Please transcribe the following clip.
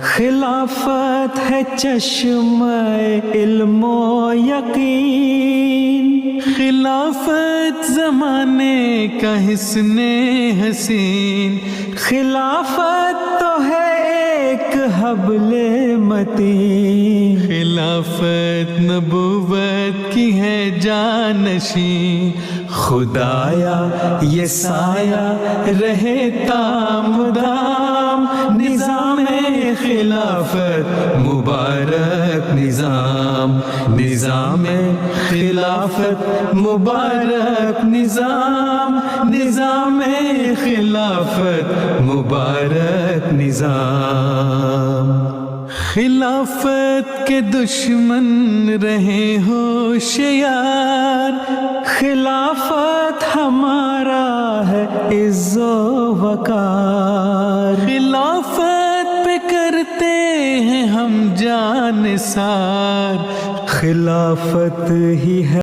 خلافت ہے چشمہ علم و یقین، خلافت زمانے کا حسن حسین، خلافت تو ہے ایک حبل متین، خلافت نبوت کی ہے جانشین، خدایا یہ سایہ رہے تام دام، نظام خلافت مبارک نظام، نظام خلافت مبارک نظام، نظام خلافت مبارک نظام۔ خلافت کے دشمن رہے ہوشیار، خلافت ہمارا ہے عز و وقار، خلافت پہ کرتے ہیں ہم جان نثار، خلافت ہی ہے